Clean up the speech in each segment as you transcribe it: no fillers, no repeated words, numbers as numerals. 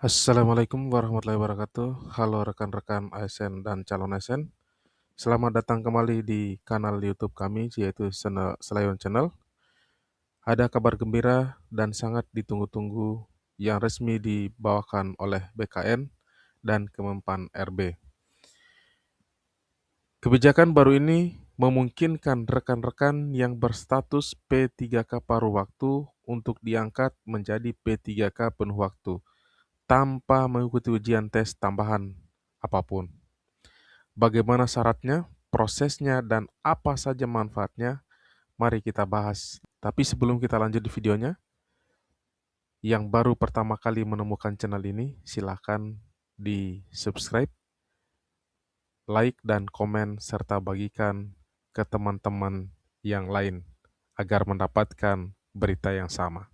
Assalamualaikum warahmatullahi wabarakatuh. Halo rekan-rekan ASN dan calon ASN. Selamat datang kembali di kanal YouTube kami, yaitu Selayon Channel. Ada kabar gembira dan sangat ditunggu-tunggu yang resmi dibawakan oleh BKN dan Kemenpan RB. Kebijakan baru ini memungkinkan rekan-rekan yang berstatus P3K paruh waktu untuk diangkat menjadi P3K penuh waktu tanpa mengikuti ujian tes tambahan apapun. Bagaimana syaratnya, prosesnya, dan apa saja manfaatnya? Mari kita bahas. Tapi sebelum kita lanjut di videonya, yang baru pertama kali menemukan channel ini, silakan di-subscribe, like, dan komen, serta bagikan ke teman-teman yang lain agar mendapatkan berita yang sama.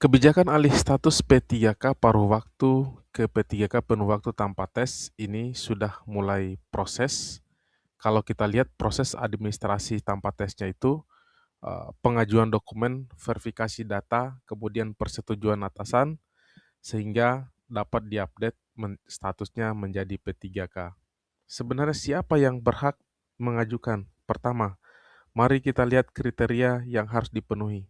Kebijakan alih status P3K paruh waktu ke P3K penuh waktu tanpa tes ini sudah mulai proses. Kalau kita lihat proses administrasi tanpa tesnya itu pengajuan dokumen, verifikasi data, kemudian persetujuan atasan, sehingga dapat diupdate statusnya menjadi P3K. Sebenarnya siapa yang berhak mengajukan? Pertama, mari kita lihat kriteria yang harus dipenuhi.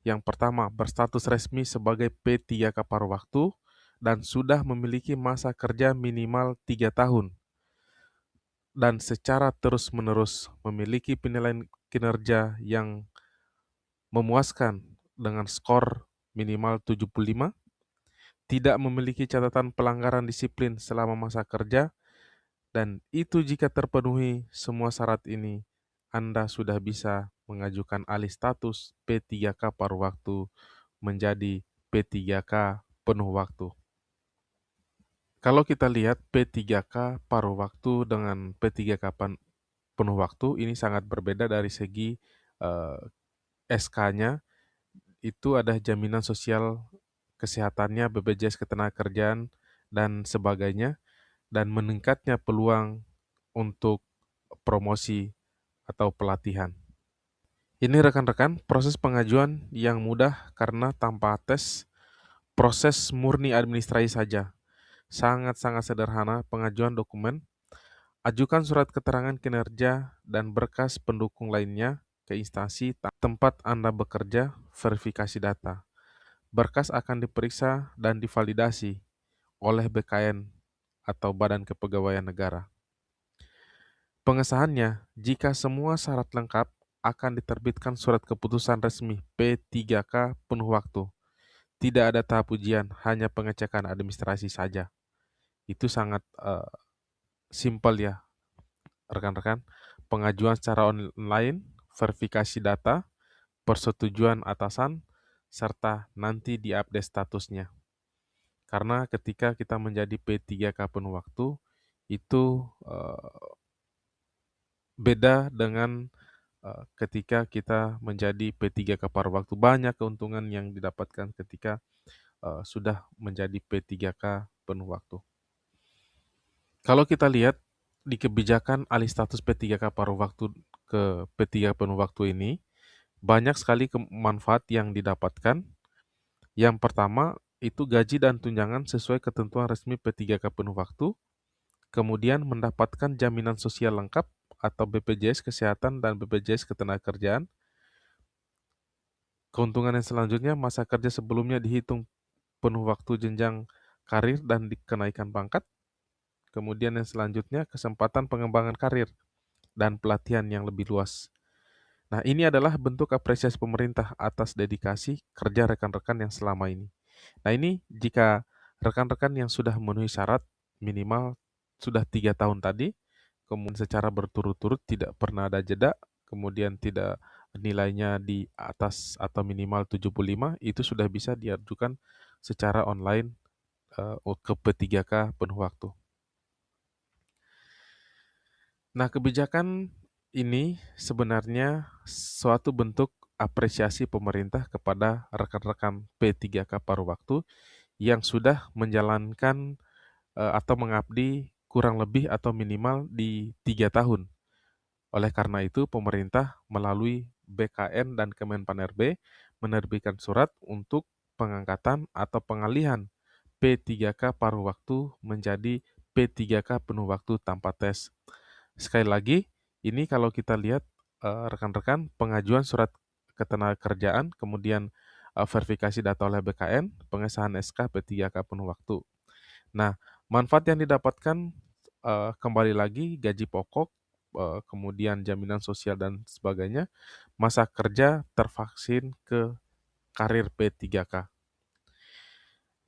Yang pertama, berstatus resmi sebagai P3K paruh waktu dan sudah memiliki masa kerja minimal 3 tahun dan secara terus-menerus memiliki penilaian kinerja yang memuaskan dengan skor minimal 75, tidak memiliki catatan pelanggaran disiplin selama masa kerja, dan itu jika terpenuhi semua syarat ini, Anda sudah bisa mengajukan alih status P3K paruh waktu menjadi P3K penuh waktu. Kalau kita lihat P3K paruh waktu dengan P3K penuh waktu, ini sangat berbeda dari segi SK-nya. Itu ada jaminan sosial kesehatannya, BPJS Ketenagakerjaan, dan sebagainya, dan meningkatnya peluang untuk promosi atau pelatihan. Ini rekan-rekan, proses pengajuan yang mudah karena tanpa tes, proses murni administrasi saja. Sangat-sangat sederhana pengajuan dokumen, ajukan surat keterangan kinerja dan berkas pendukung lainnya ke instansi tempat Anda bekerja, verifikasi data. Berkas akan diperiksa dan divalidasi oleh BKN atau Badan Kepegawaian Negara. Pengesahannya, jika semua syarat lengkap, akan diterbitkan surat keputusan resmi P3K penuh waktu. Tidak ada tahap ujian, hanya pengecekan administrasi saja. Itu sangat simpel ya, rekan-rekan. Pengajuan secara online, verifikasi data, persetujuan atasan, serta nanti diupdate statusnya. Karena ketika kita menjadi P3K penuh waktu, itu beda dengan ketika kita menjadi P3K paruh waktu. Banyak keuntungan yang didapatkan ketika sudah menjadi P3K penuh waktu. Kalau kita lihat di kebijakan alih status P3K paruh waktu ke P3K penuh waktu ini, banyak sekali manfaat yang didapatkan. Yang pertama, itu gaji dan tunjangan sesuai ketentuan resmi P3K penuh waktu, kemudian mendapatkan jaminan sosial lengkap atau BPJS Kesehatan dan BPJS Ketenagakerjaan. Keuntungan yang selanjutnya, masa kerja sebelumnya dihitung penuh waktu jenjang karir dan dikenaikan pangkat. Kemudian yang selanjutnya, kesempatan pengembangan karir dan pelatihan yang lebih luas. Nah, ini adalah bentuk apresiasi pemerintah atas dedikasi kerja rekan-rekan yang selama ini. Nah, ini jika rekan-rekan yang sudah memenuhi syarat minimal sudah 3 tahun tadi, kemudian secara berturut-turut tidak pernah ada jeda, kemudian tidak nilainya di atas atau minimal 75, itu sudah bisa diajukan secara online ke P3K penuh waktu. Nah, kebijakan ini sebenarnya suatu bentuk apresiasi pemerintah kepada rekan-rekan P3K paruh waktu yang sudah menjalankan atau mengabdi kurang lebih atau minimal di 3 tahun Oleh karena itu, pemerintah melalui BKN dan Kemenpan-RB menerbitkan surat untuk pengangkatan atau pengalihan P3K paruh waktu menjadi P3K penuh waktu tanpa tes. Sekali lagi, ini kalau kita lihat rekan-rekan pengajuan surat ketenagakerjaan, kemudian verifikasi data oleh BKN, pengesahan SK P3K penuh waktu. Nah, manfaat yang didapatkan kembali lagi gaji pokok, kemudian jaminan sosial dan sebagainya, masa kerja tervaksin ke karir P3K.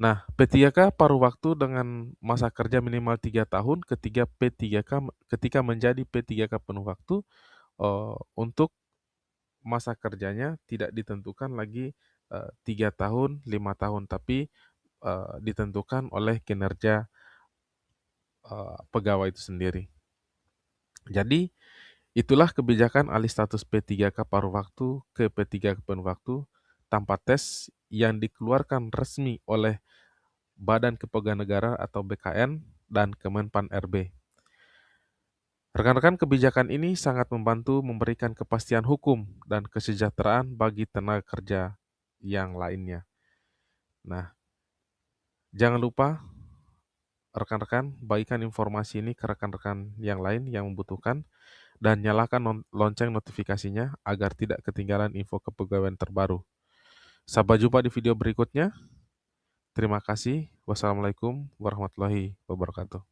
Nah, P3K paruh waktu dengan masa kerja minimal 3 tahun ketika menjadi P3K penuh waktu, untuk masa kerjanya tidak ditentukan lagi 3 tahun, 5 tahun, tapi ditentukan oleh kinerja pegawai itu sendiri. Jadi, itulah kebijakan alih status P3K paruh waktu ke P3K penuh waktu tanpa tes yang dikeluarkan resmi oleh Badan Kepegawaian Negara atau BKN dan Kemenpan-RB. Rekan-rekan, kebijakan ini sangat membantu memberikan kepastian hukum dan kesejahteraan bagi tenaga kerja yang lainnya. Nah, jangan lupa rekan-rekan bagikan informasi ini ke rekan-rekan yang lain yang membutuhkan dan nyalakan lonceng notifikasinya agar tidak ketinggalan info kepegawaian terbaru. Sampai jumpa di video berikutnya. Terima kasih. Wassalamualaikum warahmatullahi wabarakatuh.